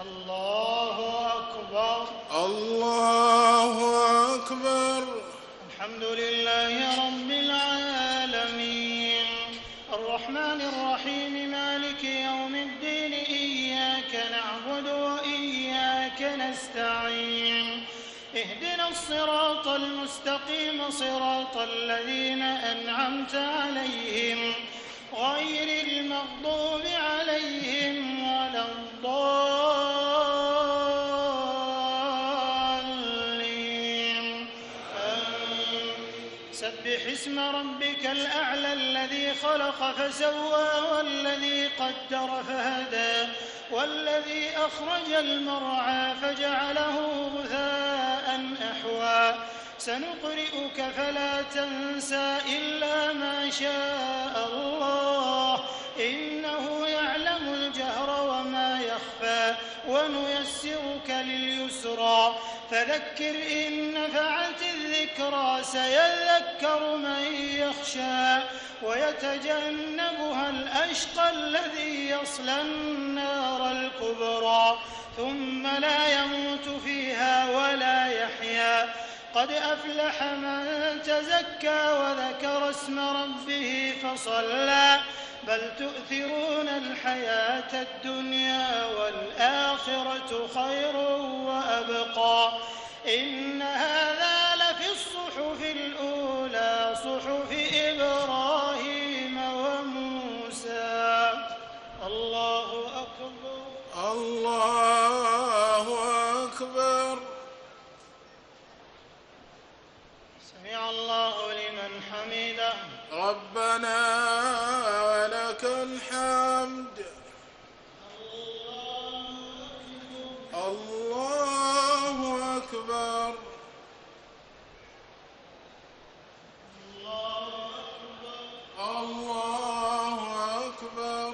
الله أكبر. الله أكبر. الحمد لله رب العالمين، الرحمن الرحيم، مالك يوم الدين، إياك نعبد وإياك نستعين، اهدنا الصراط المستقيم، صراط الذين أنعمت عليهم غير المغضوب عليهم ولا الضالين. سبح اسم ربك الأعلى الذي خلق فسوى والذي قدر فهدى والذي أخرج المرعى فجعله غثاء أحوى. سنقرئك فلا تنسى إلا ما شاء الله، إنه يعلم الجهر وما يخفى، ونيسرك لليسرى، فذكر إن نفعت الذكرى، سيذكر من يخشى ويتجنبها الأشقى الذي يصلى النار الكبرى ثم لا يموت فيها ولا يحيا. قد أفلح من تزكى وذكر اسم ربه فصلى، بل تؤثرون الحياة الدنيا والآخرة خير وأبقى. إن هذا لفي الصحف الأولى، صحف إبراهيم وموسى. الله أكبر. الله أكبر. سمع الله لمن حمده. ربنا ولك الحمد. الله أكبر. الله أكبر.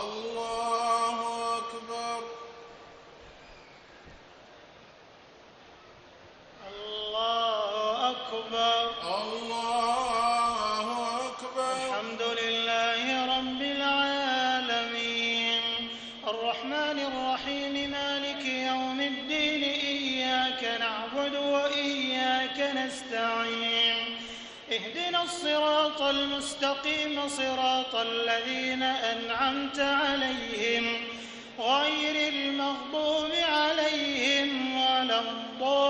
الله أكبر. الله أكبر. الله أكبر. الحمد لله رب العالمين، الرحمن الرحيم، مالك يوم الدين، إياك نعبد وإياك نستعين، اهدنا الصراط المستقيم، صراط الذين أنعمت عليهم غير المغضوب عليهم ولا الضالين.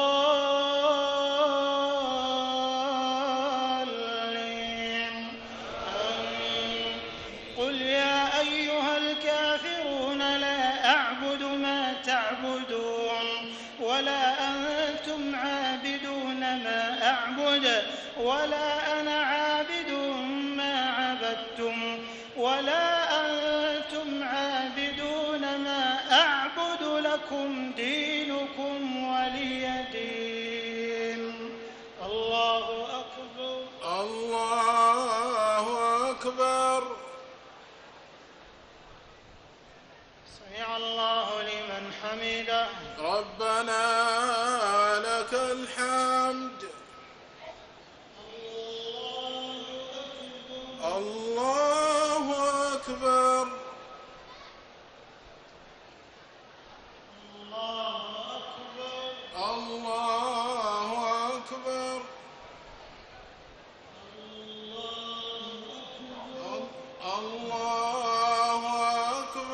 قل يا أيها الكافرون لا أعبد ما تعبدون ولا أنتم عابدون ما أعبد ولا أنا عابد ما عبدتم ولا أنتم عابدون ما أعبد، لكم دينكم ولي دين. الله أكبر. الله أكبر. سمع الله لمن حمده. ربنا ولك الحمد. الله أكبر. الله أكبر. الله أكبر. الله أكبر.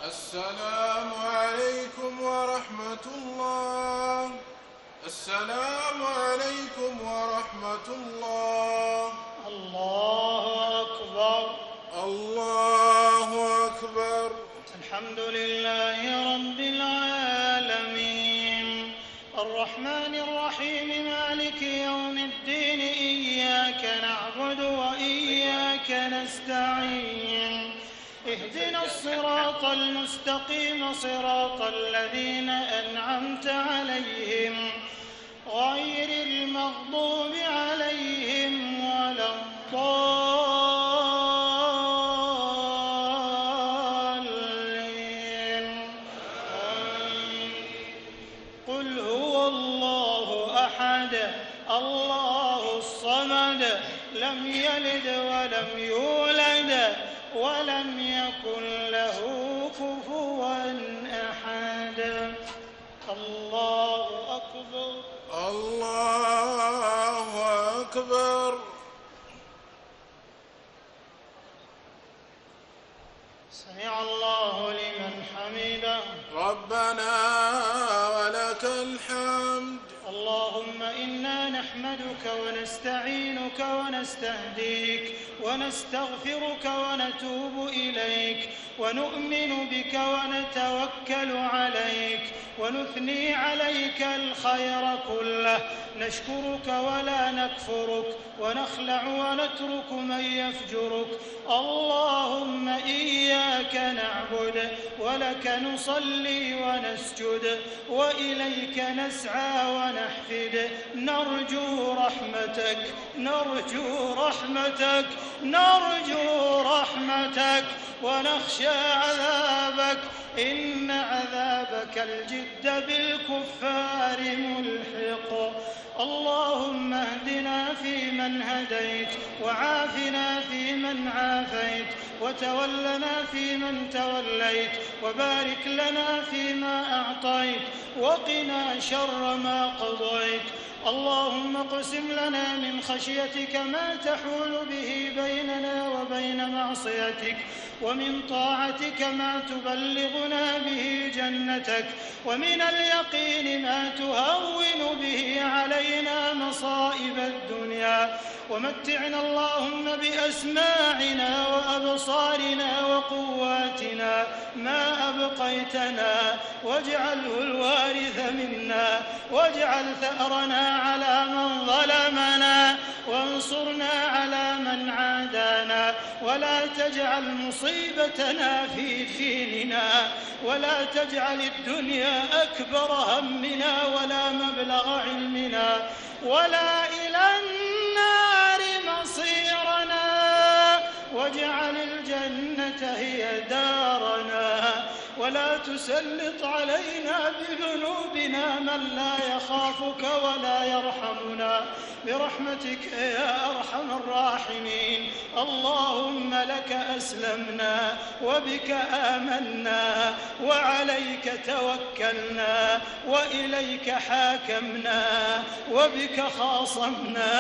السلام عليكم ورحمة الله. السلام عليكم ورحمة الله. الله أكبر. الله أكبر. الحمد لله رب العالمين، الرحمن الرحيم مالك يوم الدين إياك نعبد وإياك نستعين اهدنا الصراط المستقيم صراط الذين أنعمت عليهم غير المغضوب عليهم ولا الضالين قل هو الله أحد الله الصمد لم يلد ولم يولد ولم يكن له كفوا أحد الله أكبر الله أكبر. سمع الله لمن حمده ربنا ولك الحمد. اللهم إنا نحمدك ونستعينك ونستهديك ونستغفرك ونتوب إليك ونؤمن بك ونتوكل عليك ونثني عليك الخير كله نشكرك ولا نكفرك ونخلع ونترك من يفجرك. اللهم إياك نعبد ولك نصلي ونسجد وإليك نسعى ونحفد نرجو رحمتك نرجو رحمتك نرجو رحمتك ونخشى عذابك إن عذابك الجد بالكفار ملحق. اللهم اهدنا فيمن هديت وعافنا فيمن عافيت وتولنا فيمن توليت وبارك لنا فيما أعطيت وقنا شر ما قضيت. اللهم اقسم لنا من خشيتك ما تحول به بيننا وبين معصيتك ومن طاعتك ما تبلغنا به جنتك ومن اليقين ما تهون به علينا مصائب الدنيا ومتعنا اللهم بأسماعنا وأبصارنا وقواتنا ما أبقيتنا واجعله الوارث منا واجعل ثأرنا على من ظلمنا وانصرنا على من عادانا ولا تجعل مصيبتنا في ديننا ولا تجعل الدنيا أكبر همنا ولا مبلغ علمنا ولا إلى النار مصيرنا واجعل الجنة هي دارنا ولا تسلط علينا بذنوبنا من لا يخافك ولا يرحمنا برحمتك يا أرحم الراحمين. اللهم لك أسلمنا وبك آمنا وعليك توكلنا وإليك حاكمنا وبك خاصمنا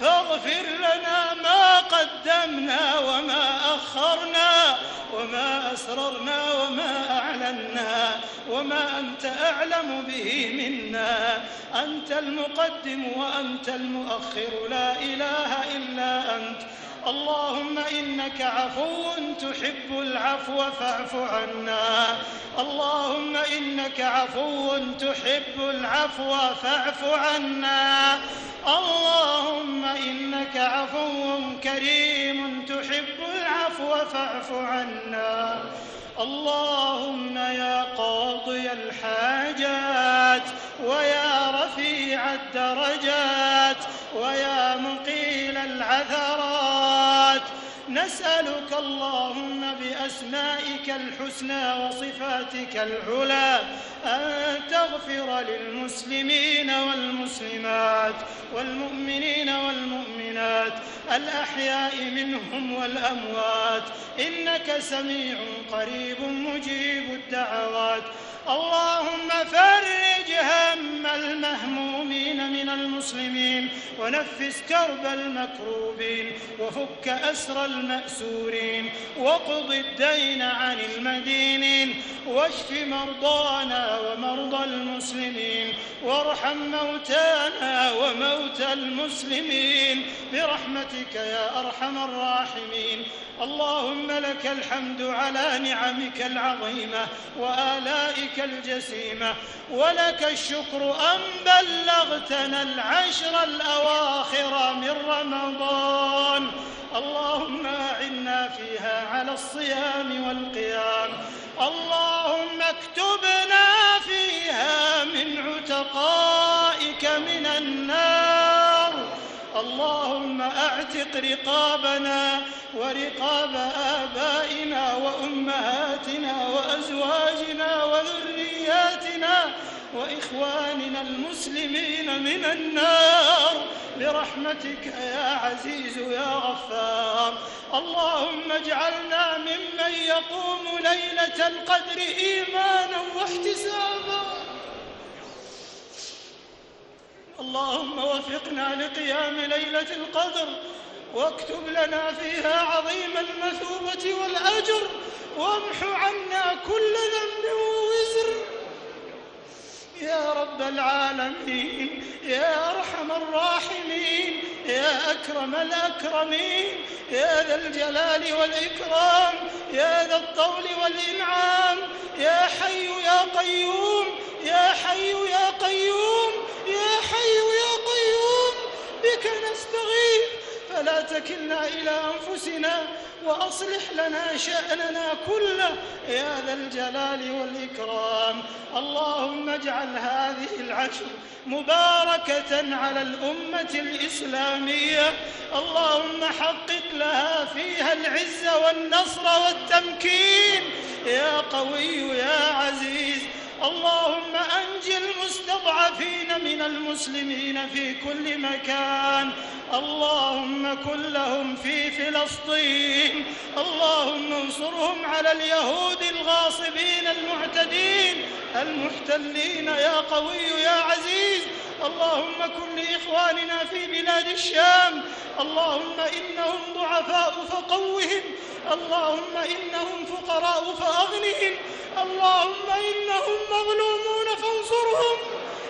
فاغفر لنا ما قدمنا وما أخرنا وما أسررنا وما أعلنا وما أنت أعلم به منا. أنت المقدم وأنت المؤخر لا إله إلا أنت. اللهم إنك عفو تحب العفو فاعف عنا. اللهم إنك عفو تحب العفو فاعف عنا. اللهم إنك عفو كريم تحب العفو فاعف عنا. اللهم يا قاضي الحاجات ويا رفيع الدرجات ويا مقيل العثرات نسألك اللهم بأسمائك الحسنى وصفاتك العلى أن تغفر للمسلمين والمسلمات والمؤمنين والمؤمنات الأحياء منهم والأموات إنك سميع قريب مجيب الدعوات. اللهم فرج هم المهمومين من المسلمين ونفس كرب المكروبين وفك أسر المأسورين وقض الدين عن المدينين واشف مرضانا ومرضى المسلمين، وارحم موتانا وموتى المسلمين برحمتك يا أرحم الراحمين. اللهم لك الحمد على نعمك العظيمة وآلائك الجسيمة، ولك الشكر أن بلغتنا العشر الأواخر من رمضان. اللهم أعنا فيها على الصيام والقيام. اللهم اكتبنا فيها من عتقائك من النار. اللهم اعتق رقابنا ورقاب آبائنا وأمهاتنا وأزواجنا وذرياتنا وإخواننا المسلمين من النار برحمتك يا عزيز يا غفار. اللهم اجعلنا ممن يقوم ليلة القدر إيمانا واحتسابا. اللهم وفقنا لقيام ليلة القدر، واكتب لنا فيها عظيم المثوبة والأجر، وامح عنا كل ذنب ووزر يا رب العالمين، يا أرحم الراحمين، يا أكرم الأكرمين، يا ذا الجلال والإكرام، يا ذا الطول والإنعام، يا حي يا قيوم، يا حي يا قيوم، يا حي يا قيوم، بك نستغيث فلا تكلنا إلى أنفسنا، وأصلح لنا شأننا كله يا ذا الجلال والإكرام. اللهم اجعل هذه العشر مباركة على الأمة الإسلامية. اللهم حقق لها فيها العز والنصر والتمكين يا قوي يا عزيز. اللهم أنج المستضعفين من المسلمين في كل مكان. اللهم كن لهم في فلسطين. اللهم انصرهم على اليهود الغاصبين المعتدين المحتلين يا قوي يا عزيز. اللهم كن لإخواننا في بلاد الشام. اللهم إنهم ضعفاء فقوهم، اللهم إنهم فقراء فأغنهم، اللهم إنهم مظلومون فانصرهم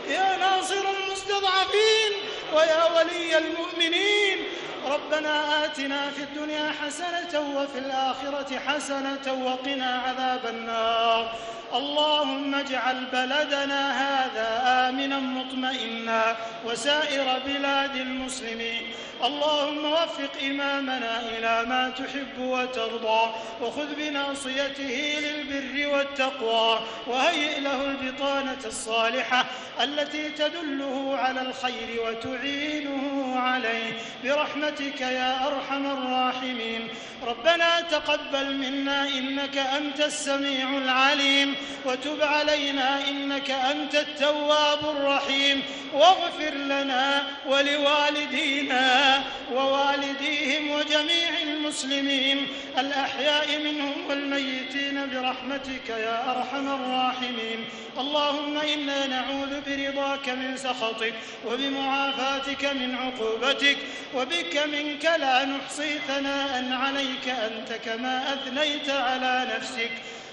يا ناصر المستضعفين ويا ولي المؤمنين. ربنا آتنا في الدنيا حسنة وفي الآخرة حسنة وقنا عذاب النار. اللهم اجعل بلدنا هذا آمنا مطمئنا وسائر بلاد المسلمين. اللهم وفق إمامنا إلى ما تحب وترضى، وخذ بناصيته للبر والتقوى، وهيئ له البطانة الصالحة التي تدله على الخير وتعينه عليه برحمتك يا أرحم الراحمين. ربنا تقبل منا إنك أنت السميع العليم، وتب علينا إنك أنت التواب الرحيم، واغفر لنا ولوالدينا ووالديهم وجميع المسلمين الأحياء منهم والميتين برحمتك يا أرحم الراحمين. اللهم إنا نعوذ برضاك من سخطك وبمعافاتك من عقوبتك، وبك منك لا نحصي ثناء عليك أنت كما أثنيت على نفسك.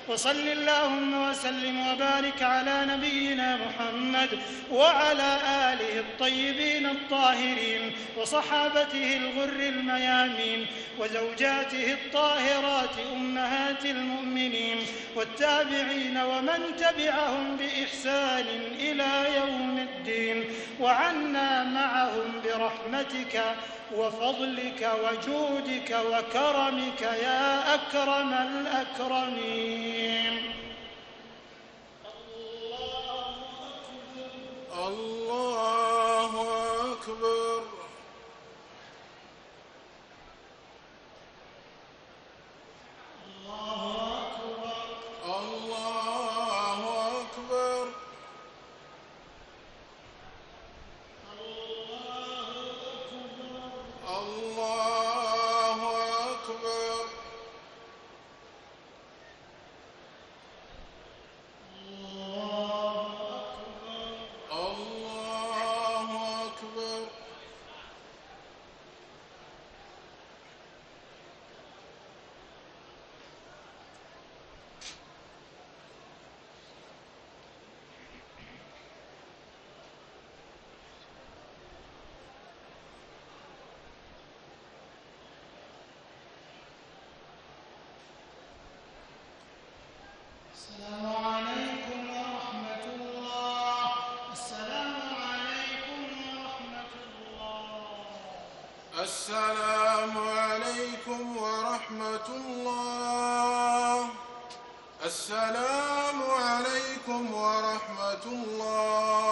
وصل اللهم وسلم وبارك على نبينا محمد وعلى آله الطيبين الطاهرين وصحابته الغر الميامين وزوجاته الطاهرات أمهات المؤمنين والتابعين ومن تبعهم بإحسان إلى يوم الدين، وعنا معهم برحمتك وفضلك وجودك وكرمك يا أكرم الأكرمين. الله أكبر. السلام عليكم ورحمة الله. السلام عليكم ورحمة الله. السلام عليكم ورحمة الله. السلام عليكم ورحمة الله.